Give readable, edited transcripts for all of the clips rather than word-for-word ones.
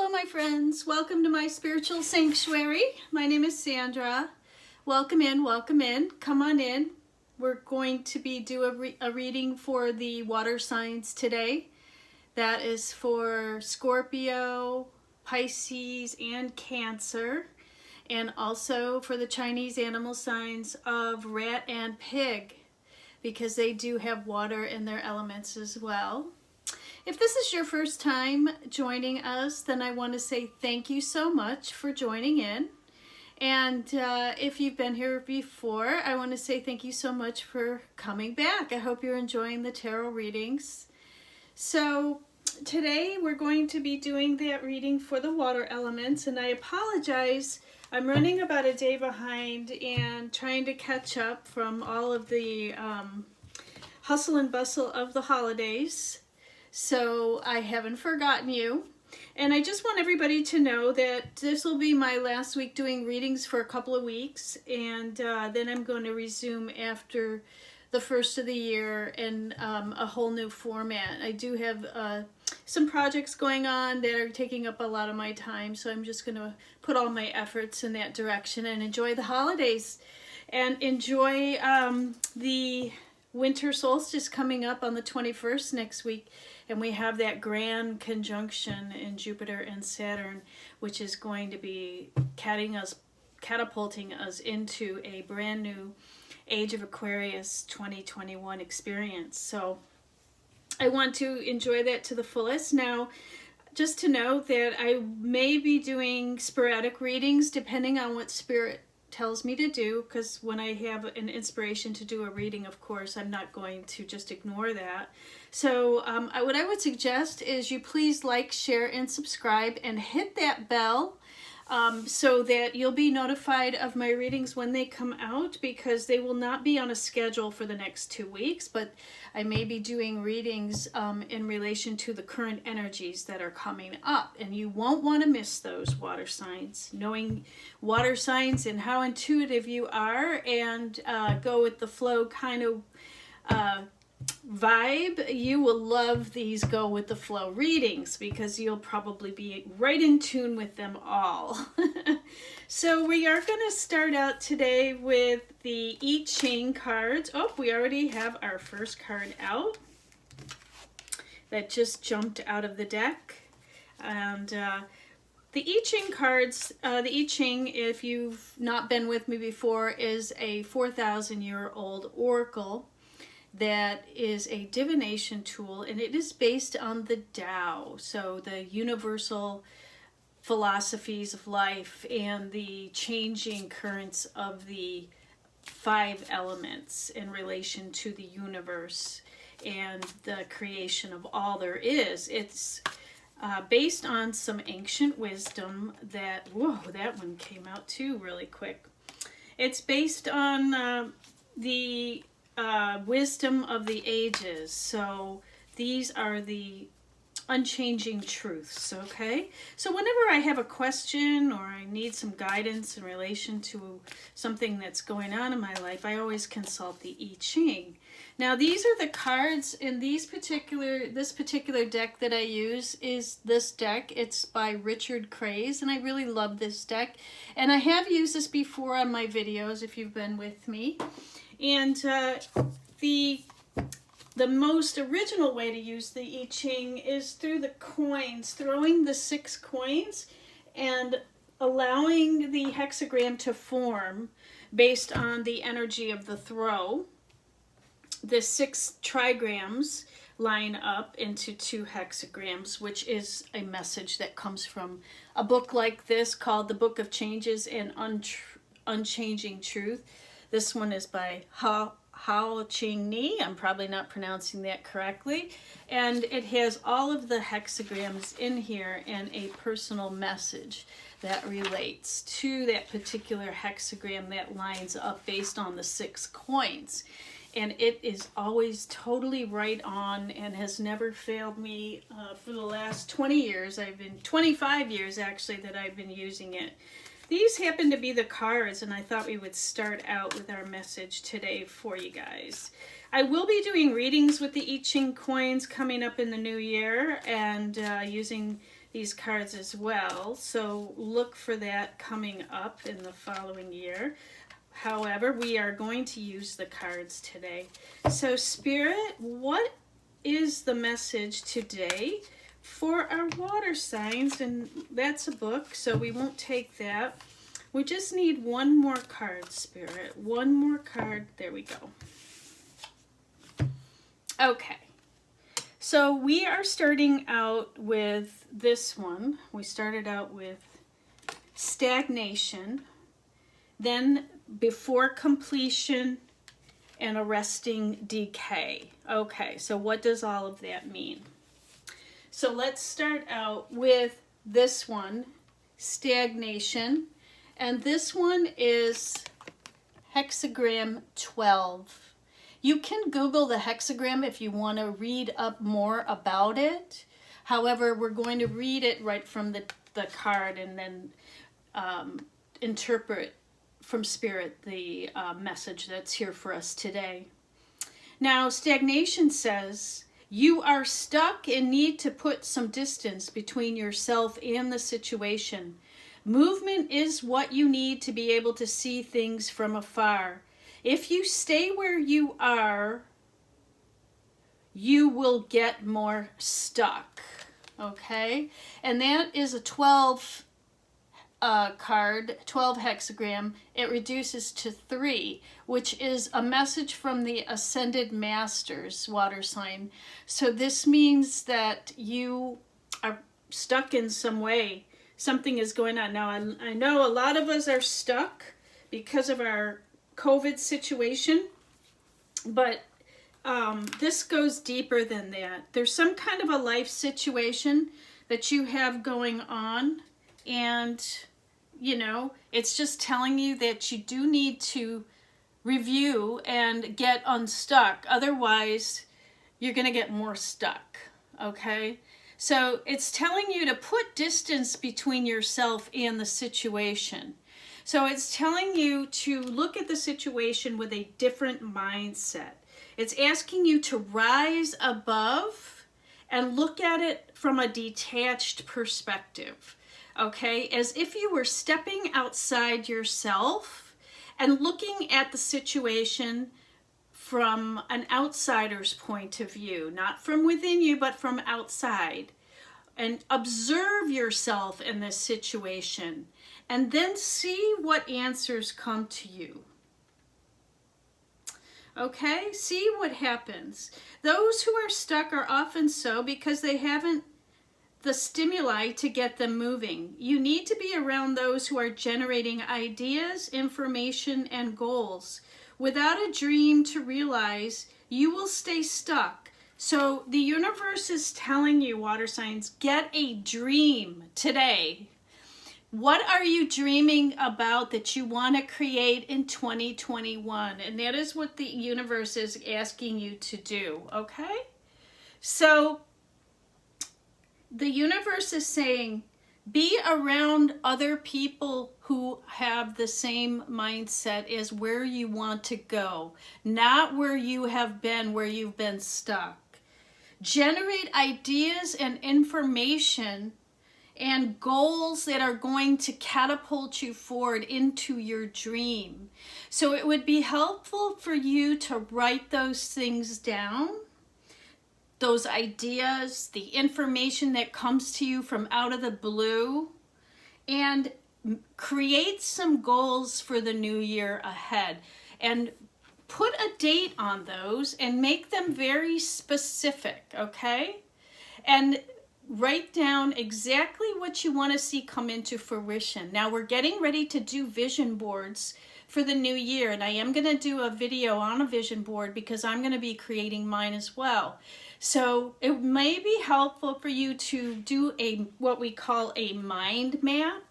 Hello my friends, welcome to my spiritual sanctuary. My name is Sandra. Welcome in, come on in. We're going to be doing a reading for the water signs today. That is for Scorpio, Pisces, and Cancer. And also for the Chinese animal signs of rat and pig, because they do have water in their elements as well. If this is your first time joining us, then I want to say thank you so much for joining in. And if you've been here before, I want to say thank you so much for coming back. I hope you're enjoying the tarot readings. So today we're going to be doing that reading for the water elements, and I apologize. I'm running about a day behind and trying to catch up from all of the hustle and bustle of the holidays. So I haven't forgotten you. And I just want everybody to know that this will be my last week doing readings for a couple of weeks. And then I'm going to resume after the first of the year in a whole new format. I do have some projects going on that are taking up a lot of my time. So I'm just going to put all my efforts in that direction and enjoy the holidays. And enjoy the winter solstice coming up on the 21st next week. And we have that grand conjunction in Jupiter and Saturn, which is going to be catapulting us into a brand new Age of Aquarius 2021 experience. So I want to enjoy that to the fullest. Now, just to know that I may be doing sporadic readings depending on what Spirit tells me to do, because when I have an inspiration to do a reading, of course, I'm not going to just ignore that. So what I would suggest is you please like, share, and subscribe, and hit that bell so that you'll be notified of my readings when they come out, because they will not be on a schedule for the next 2 weeks, but I may be doing readings in relation to the current energies that are coming up, and you won't want to miss those water signs. Knowing water signs and how intuitive you are and go with the flow kind of vibe, you will love these go with the flow readings, because you'll probably be right in tune with them all. So we are going to start out today with the I Ching cards. Oh, we already have our first card out that just jumped out of the deck. And the I Ching cards, the I Ching, if you've not been with me before, is a 4,000-year-old oracle that is a divination tool, and it is based on the Tao, so the universal philosophies of life and the changing currents of the 5 elements in relation to the universe and the creation of all there is. It's based on some ancient wisdom that, whoa, that one came out too really quick. It's based on the wisdom of the ages. So these are the unchanging truths, okay? So whenever I have a question or I need some guidance in relation to something that's going on in my life, I always consult the I Ching. Now these are the cards in this particular deck that I use is this deck. It's by Richard Craze, and I really love this deck. And I have used this before on my videos if you've been with me. And the most original way to use the I Ching is through the coins, throwing the 6 coins and allowing the hexagram to form based on the energy of the throw. The 6 trigrams line up into 2 hexagrams, which is a message that comes from a book like this called The Book of Changes and Unchanging Truth. This one is by Hao Ching Ni. I'm probably not pronouncing that correctly. And it has all of the hexagrams in here and a personal message that relates to that particular hexagram that lines up based on the 6 coins. And it is always totally right on and has never failed me for the last 25 years actually that I've been using it. These happen to be the cards, and I thought we would start out with our message today for you guys. I will be doing readings with the I Ching coins coming up in the new year, and using the these cards as well. So look for that coming up in the following year. However, we are going to use the cards today. So Spirit, what is the message today for our water signs? And that's a book, so we won't take that. We just need one more card, Spirit. One more card. There we go. Okay. So we are starting out with this one. We started out with stagnation, then before completion, and arresting decay. Okay, so what does all of that mean? So let's start out with this one, stagnation. And this one is Hexagram 12. You can Google the hexagram if you want to read up more about it. However, we're going to read it right from the card and then interpret from Spirit the message that's here for us today. Now, stagnation says, you are stuck and need to put some distance between yourself and the situation. Movement is what you need to be able to see things from afar. If you stay where you are, you will get more stuck. Okay? And that is a 12 card, 12 hexagram. It reduces to 3, which is a message from the Ascended Masters water sign. So this means that you are stuck in some way. Something is going on. Now, I know a lot of us are stuck because of our COVID situation, but this goes deeper than that. There's some kind of a life situation that you have going on, and you know, it's just telling you that you do need to review and get unstuck. Otherwise, you're going to get more stuck. Okay? So it's telling you to put distance between yourself and the situation. So it's telling you to look at the situation with a different mindset. It's asking you to rise above and look at it from a detached perspective. Okay, as if you were stepping outside yourself and looking at the situation from an outsider's point of view, not from within you, but from outside. And observe yourself in this situation and then see what answers come to you. Okay, see what happens. Those who are stuck are often so because they haven't the stimuli to get them moving. You need to be around those who are generating ideas, information, and goals. Without a dream to realize, you will stay stuck. So the universe is telling you, water signs, get a dream today. What are you dreaming about that you want to create in 2021? And that is what the universe is asking you to do, okay? So the universe is saying, be around other people who have the same mindset as where you want to go, not where you have been, where you've been stuck. Generate ideas and information and goals that are going to catapult you forward into your dream. So it would be helpful for you to write those things down, those ideas, the information that comes to you from out of the blue, and create some goals for the new year ahead. And put a date on those and make them very specific, okay? And write down exactly what you want to see come into fruition. Now we're getting ready to do vision boards for the new year, and I am going to do a video on a vision board because I'm going to be creating mine as well. So it may be helpful for you to do what we call a mind map.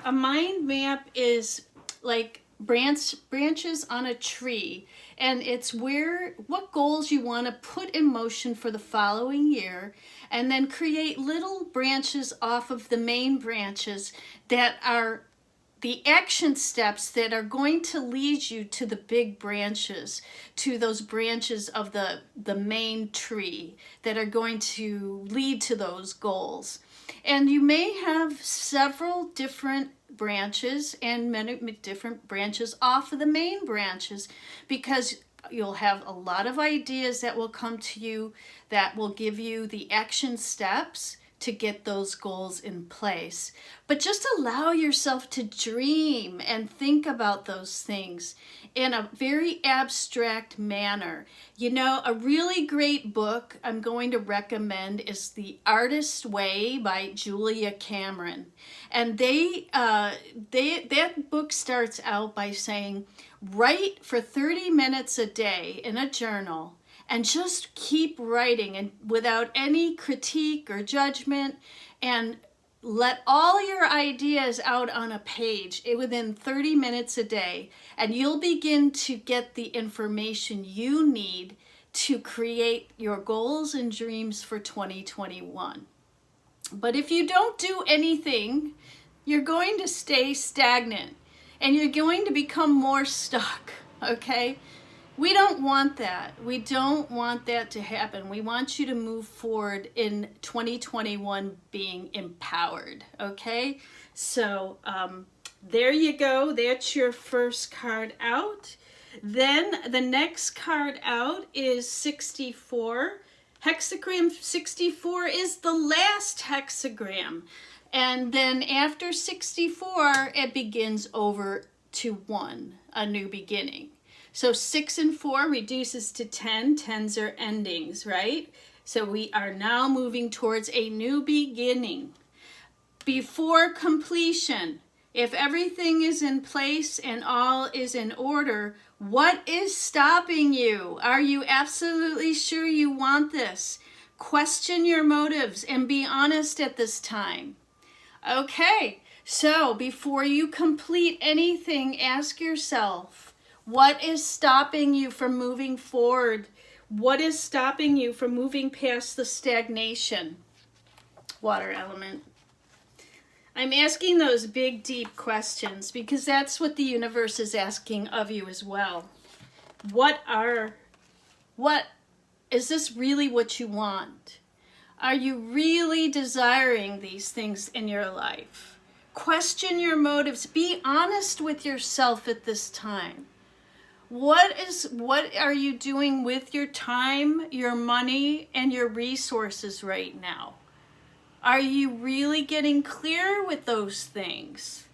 A mind map is like branches on a tree, and it's what goals you want to put in motion for the following year, and then create little branches off of the main branches that are the action steps that are going to lead you to the big branches, to those branches of the main tree that are going to lead to those goals. And you may have several different branches and many different branches off of the main branches, because you'll have a lot of ideas that will come to you that will give you the action steps to get those goals in place. But just allow yourself to dream and think about those things in a very abstract manner. You know, a really great book I'm going to recommend is The Artist's Way by Julia Cameron. And that book starts out by saying, write for 30 minutes a day in a journal, and just keep writing, and without any critique or judgment, and let all your ideas out on a page within 30 minutes a day, and you'll begin to get the information you need to create your goals and dreams for 2021. But if you don't do anything, you're going to stay stagnant and you're going to become more stuck, okay? We don't want that. We don't want that to happen. We want you to move forward in 2021 being empowered, okay? So there you go. That's your first card out. Then the next card out is 64. Hexagram 64 is the last hexagram. And then after 64, it begins over to 1, a new beginning. So 6 and 4 reduces to 10. 10s are endings, right? So we are now moving towards a new beginning. Before completion, if everything is in place and all is in order, what is stopping you? Are you absolutely sure you want this? Question your motives and be honest at this time. Okay, so before you complete anything, ask yourself, what is stopping you from moving forward? What is stopping you from moving past the stagnation? Water element. I'm asking those big, deep questions because that's what the universe is asking of you as well. What is this really what you want? Are you really desiring these things in your life? Question your motives. Be honest with yourself at this time. What are you doing with your time, your money, and your resources right now? Are you really getting clear with those things?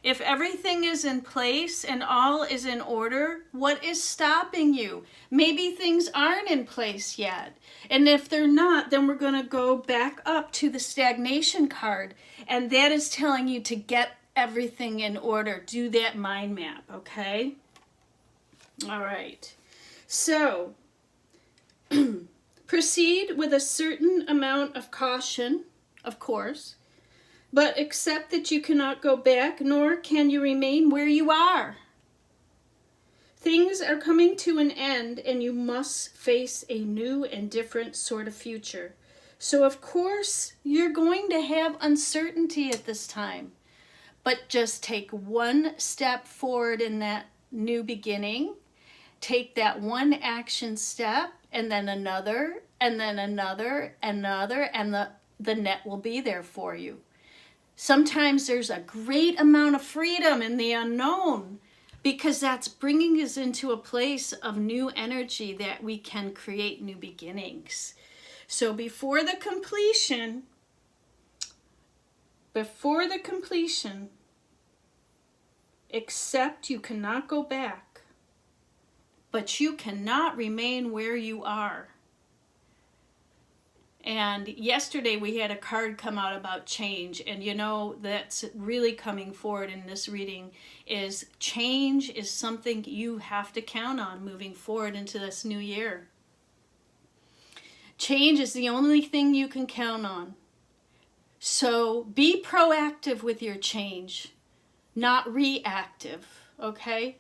If everything is in place and all is in order, what is stopping you? Maybe things aren't in place yet. And if they're not, then we're going to go back up to the stagnation card. And that is telling you to get everything in order. Do that mind map, okay? All right. So, proceed with a certain amount of caution, of course. But accept that you cannot go back, nor can you remain where you are. Things are coming to an end, and you must face a new and different sort of future. So, of course, you're going to have uncertainty at this time. But just take one step forward in that new beginning. Take that one action step, and then another, and then another, another, and the net will be there for you. Sometimes there's a great amount of freedom in the unknown because that's bringing us into a place of new energy that we can create new beginnings. So before the completion, accept you cannot go back, but you cannot remain where you are. And yesterday we had a card come out about change, and you know that's really coming forward in this reading is change is something you have to count on moving forward into this new year. Change is the only thing you can count on. So be proactive with your change, not reactive, okay?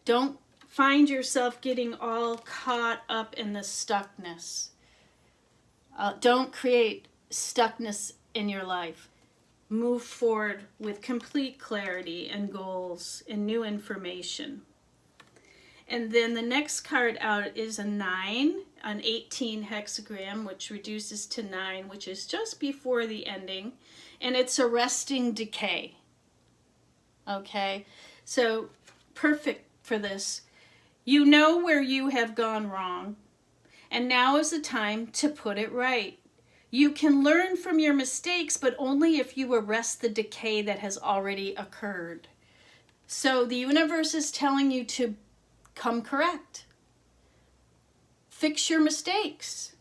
Don't find yourself getting all caught up in the stuckness. Don't create stuckness in your life. Move forward with complete clarity and goals and new information. And then the next card out is a 9, an 18 hexagram, which reduces to 9, which is just before the ending. And it's arresting decay. Okay, so perfect for this. You know where you have gone wrong, and now is the time to put it right. You can learn from your mistakes, but only if you arrest the decay that has already occurred. So the universe is telling you to come correct. Fix your mistakes.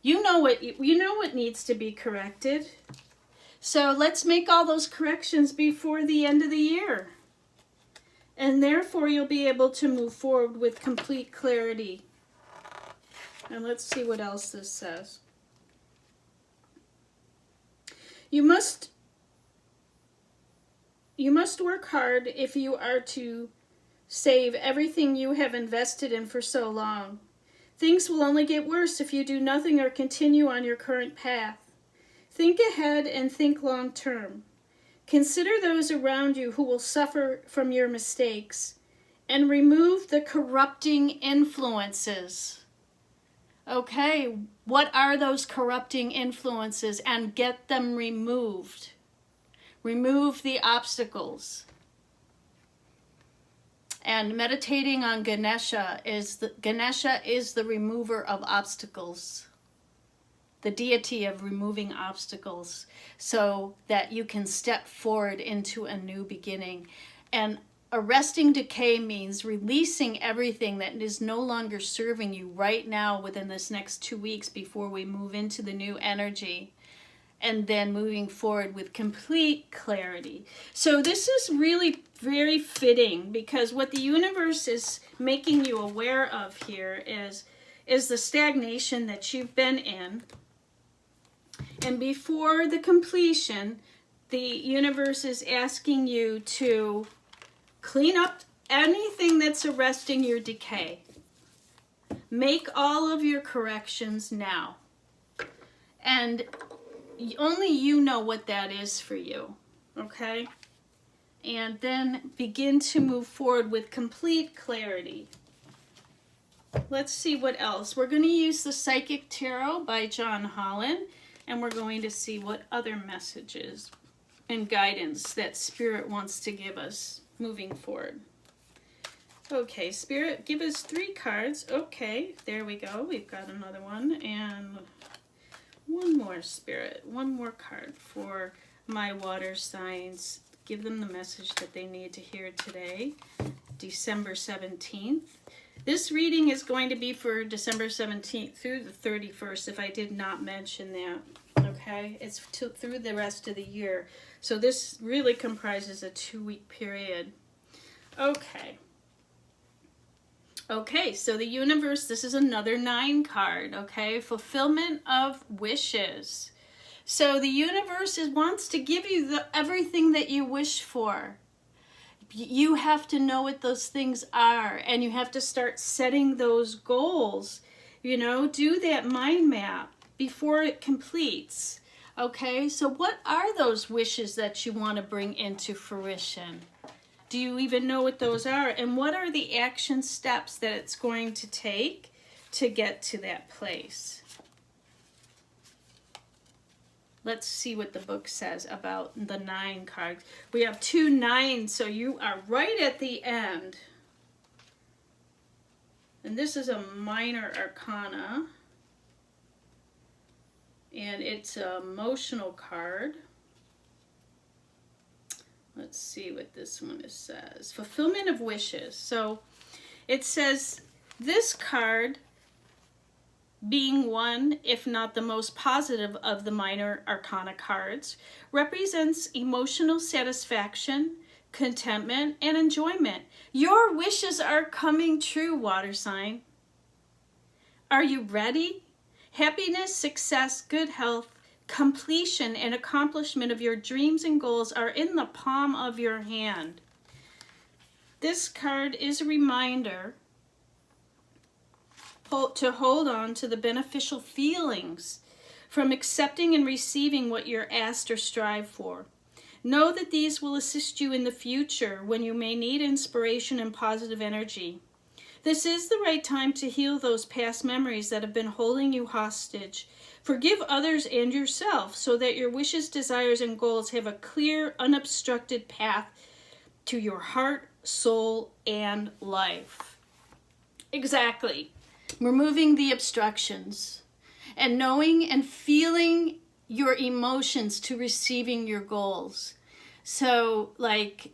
You know what needs to be corrected. So let's make all those corrections before the end of the year. And therefore you'll be able to move forward with complete clarity. And let's see what else this says. You must work hard if you are to save everything you have invested in for so long. Things will only get worse if you do nothing or continue on your current path. Think ahead and think long term. Consider those around you who will suffer from your mistakes and remove the corrupting influences. Okay, what are those corrupting influences, and get them removed. Remove the obstacles. And meditating on Ganesha is the remover of obstacles. The deity of removing obstacles so that you can step forward into a new beginning. And arresting decay means releasing everything that is no longer serving you right now within this next 2 weeks before we move into the new energy. And then moving forward with complete clarity. So this is really very fitting, because what the universe is making you aware of here is the stagnation that you've been in. And before the completion, the universe is asking you to clean up anything that's arresting your decay. Make all of your corrections now. And only you know what that is for you, okay? And then begin to move forward with complete clarity. Let's see what else. We're going to use the Psychic Tarot by John Holland, and we're going to see what other messages and guidance that Spirit wants to give us moving forward. Okay, Spirit, give us 3 cards. Okay, there we go. We've got another one, and one more, Spirit. One more card for my water signs. Give them the message that they need to hear today, December 17th. This reading is going to be for December 17th through the 31st, if I did not mention that. Okay, it's through the rest of the year. So this really comprises a 2-week period. Okay. Okay, so the universe, this is another 9 card, okay? Fulfillment of wishes. So the universe wants to give you everything that you wish for. You have to know what those things are, and you have to start setting those goals. You know, do that mind map before it completes. Okay, so what are those wishes that you want to bring into fruition? Do you even know what those are? And what are the action steps that it's going to take to get to that place? Let's see what the book says about the 9 cards. We have 2 9s, so you are right at the end. And this is a minor arcana. And it's an emotional card. Let's see what this one says. Fulfillment of wishes. So it says this card, being one, if not the most positive of the minor arcana cards, represents emotional satisfaction, contentment, and enjoyment. Your wishes are coming true, water sign. Are you ready? Happiness, success, good health, completion, and accomplishment of your dreams and goals are in the palm of your hand. This card is a reminder to hold on to the beneficial feelings from accepting and receiving what you're asked or strive for. Know that these will assist you in the future when you may need inspiration and positive energy. This is the right time to heal those past memories that have been holding you hostage. Forgive others and yourself so that your wishes, desires, and goals have a clear, unobstructed path to your heart, soul, and life. Exactly. Removing the obstructions and knowing and feeling your emotions to receiving your goals. So like,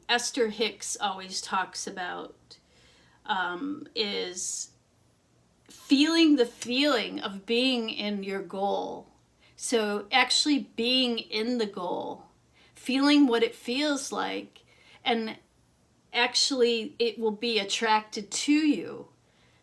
Esther Hicks always talks about is feeling the feeling of being in your goal. So actually being in the goal, feeling what it feels like, and actually it will be attracted to you.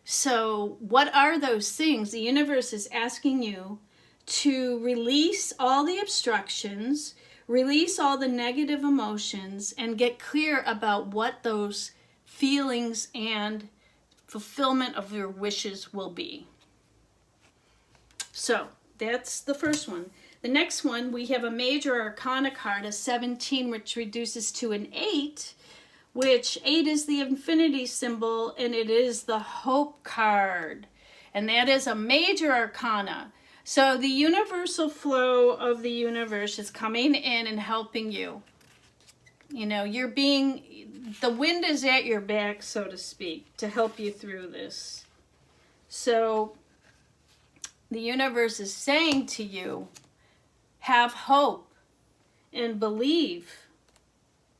So what are those things? The universe is asking you to release all the obstructions, release all the negative emotions, and get clear about what those feelings and fulfillment of your wishes will be. So that's the first one. The next one, we have a major arcana card, a 17, which reduces to an 8, which 8 is the infinity symbol, and it is the hope card. And that is a major arcana. So the universal flow of the universe is coming in and helping you. The wind is at your back, so to speak, to help you through this. So the universe is saying to you, have hope and believe.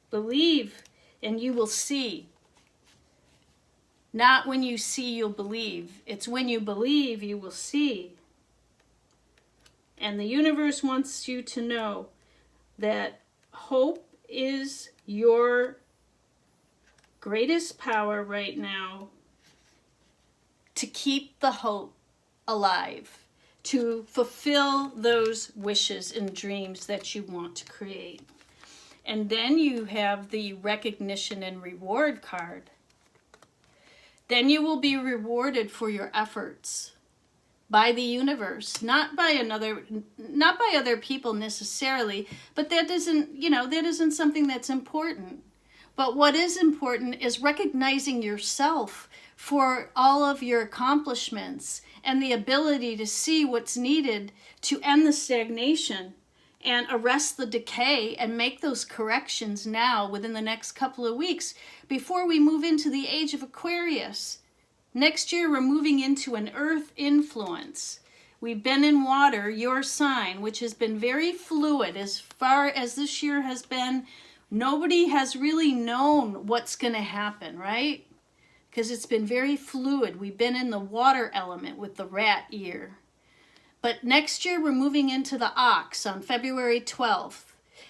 Believe. And you will see. Not when you see, you'll believe. It's when you believe, you will see. And the universe wants you to know that hope is your greatest power right now to keep the hope alive, to fulfill those wishes and dreams that you want to create. And then you have the recognition and reward card. Then you will be rewarded for your efforts by the universe, not by other people necessarily, but that isn't something that's important. But what is important is recognizing yourself for all of your accomplishments and the ability to see what's needed to end the stagnation and arrest the decay and make those corrections now within the next couple of weeks before we move into the age of Aquarius. Next year, we're moving into an earth influence. We've been in water, your sign, which has been very fluid as far as this year has been. Nobody has really known what's going to happen, right? Because it's been very fluid. We've been in the water element with the rat year. But next year, we're moving into the ox on February 12th.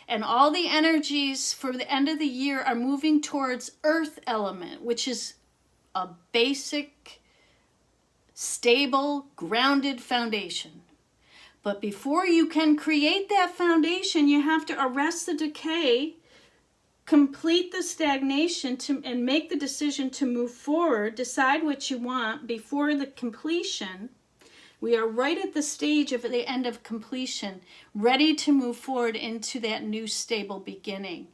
And all the energies for the end of the year are moving towards earth element, which is a basic, stable, grounded foundation. But before you can create that foundation, you have to arrest the decay, complete the stagnation, and make the decision to move forward, decide what you want before the completion. We are right at the stage of the end of completion, ready to move forward into that new stable beginning.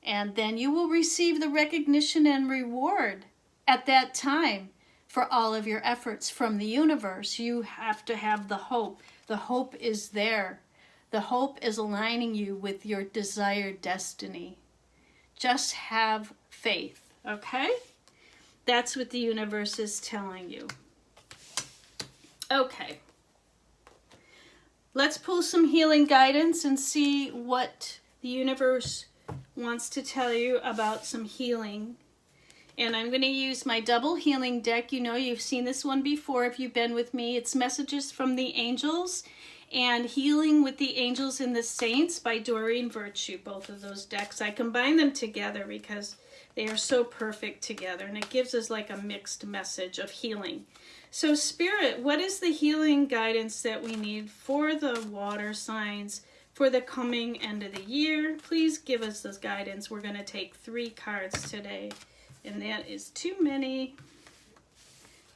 And then you will receive the recognition and reward at that time for all of your efforts from the universe. You have to have the hope. The hope is there. The hope is aligning you with your desired destiny. Just have faith, okay? That's what the universe is telling you. Okay. Let's pull some healing guidance and see what the universe wants to tell you about some healing. And I'm going to use my double healing deck. You know, you've seen this one before if you've been with me. It's Messages from the Angels and Healing with the Angels and the Saints by Doreen Virtue. Both of those decks. I combine them together because they are so perfect together. And it gives us like a mixed message of healing. So Spirit, what is the healing guidance that we need for the water signs for the coming end of the year? Please give us this guidance. We're going to take 3 cards today. And that is too many.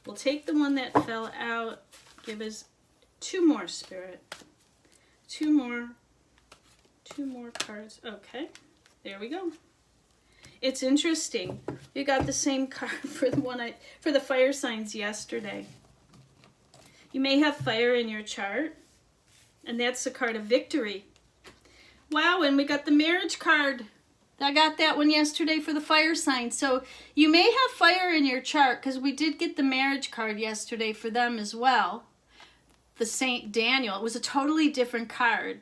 We'll take the one that fell out. Give us 2 more, Spirit. 2 more. 2 more cards. Okay, there we go. It's interesting. You got the same card for the fire signs yesterday. You may have fire in your chart, and that's the card of victory. Wow, and we got the marriage card. I got that one yesterday for the fire sign. So you may have fire in your chart, because we did get the marriage card yesterday for them as well. The Saint Daniel. It was a totally different card,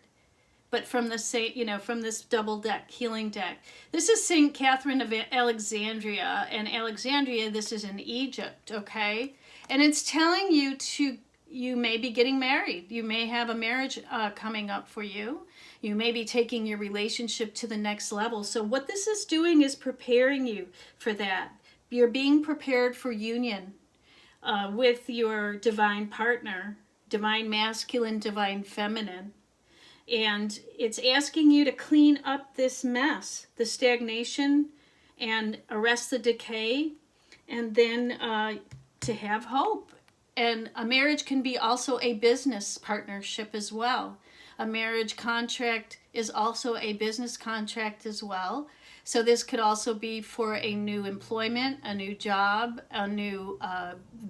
but from the Saint, from this double deck, healing deck. This is Saint Catherine of Alexandria, and Alexandria, this is in Egypt, okay? And it's telling you you may be getting married. You may have a marriage coming up for you. You may be taking your relationship to the next level. So what this is doing is preparing you for that. You're being prepared for union with your divine partner, divine masculine, divine feminine. And it's asking you to clean up this mess, the stagnation, and arrest the decay, and then to have hope. And a marriage can be also a business partnership as well. A marriage contract is also a business contract as well. So this could also be for a new employment, a new job, a new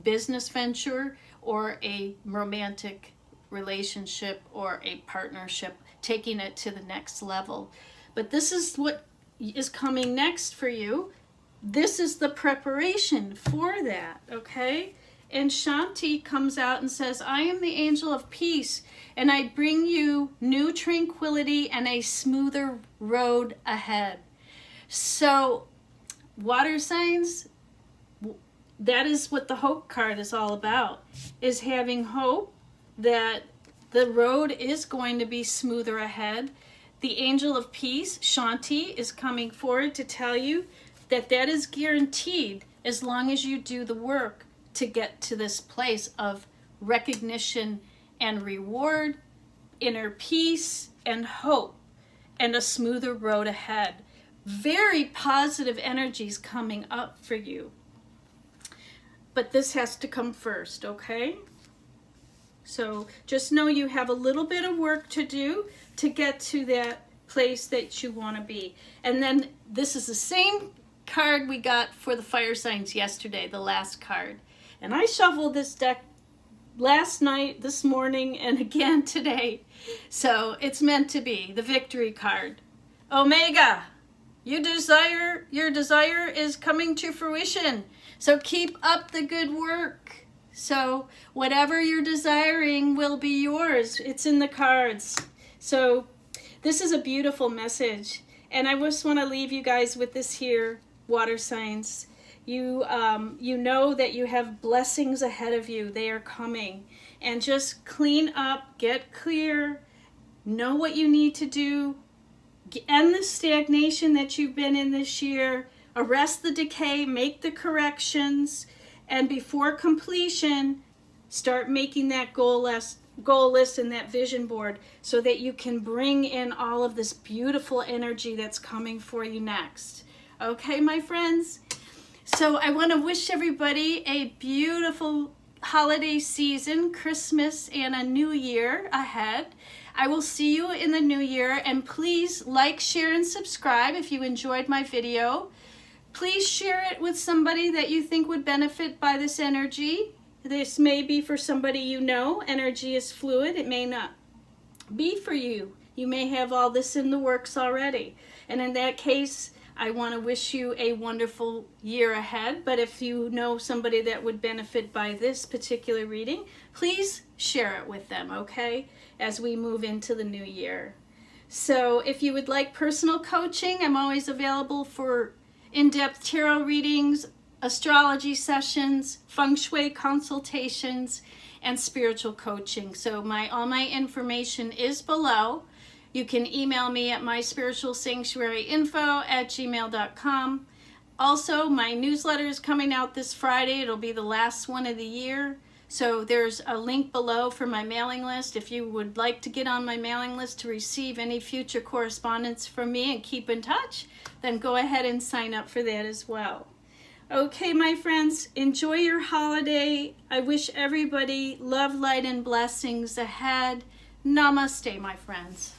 business venture, or a romantic relationship or a partnership, taking it to the next level. But this is what is coming next for you. This is the preparation for that, okay? And Shanti comes out and says, I am the angel of peace, and I bring you new tranquility and a smoother road ahead. So, water signs, that is what the hope card is all about, is having hope that the road is going to be smoother ahead. The angel of peace, Shanti, is coming forward to tell you that that is guaranteed as long as you do the work to get to this place of recognition and reward, inner peace and hope, and a smoother road ahead. Very positive energies coming up for you. But this has to come first, okay? So just know you have a little bit of work to do to get to that place that you want to be. And then this is the same card we got for the fire signs yesterday, the last card. And I shuffled this deck last night, this morning, and again today. So it's meant to be the victory card. Omega, your desire is coming to fruition. So keep up the good work. So whatever you're desiring will be yours. It's in the cards. So this is a beautiful message. And I just want to leave you guys with this here, water signs. You know that you have blessings ahead of you. They are coming. And just clean up, get clear, know what you need to do, end the stagnation that you've been in this year, arrest the decay, make the corrections, and before completion, start making that goal list and that vision board so that you can bring in all of this beautiful energy that's coming for you next. Okay, my friends? So I want to wish everybody a beautiful holiday season, Christmas, and a new year ahead. I will see you in the new year, and please like, share, and subscribe if you enjoyed my video. Please share it with somebody that you think would benefit by this energy. This may be for somebody you know. Energy is fluid. It may not be for you. You may have all this in the works already. And in that case, I want to wish you a wonderful year ahead. But if you know somebody that would benefit by this particular reading, please share it with them, okay? As we move into the new year. So if you would like personal coaching, I'm always available for in-depth tarot readings, astrology sessions, feng shui consultations, and spiritual coaching. So all my information is below. You can email me at myspiritualsanctuaryinfo@gmail.com. Also, my newsletter is coming out this Friday. It'll be the last one of the year. So there's a link below for my mailing list. If you would like to get on my mailing list to receive any future correspondence from me and keep in touch, then go ahead and sign up for that as well. Okay, my friends, enjoy your holiday. I wish everybody love, light, and blessings ahead. Namaste, my friends.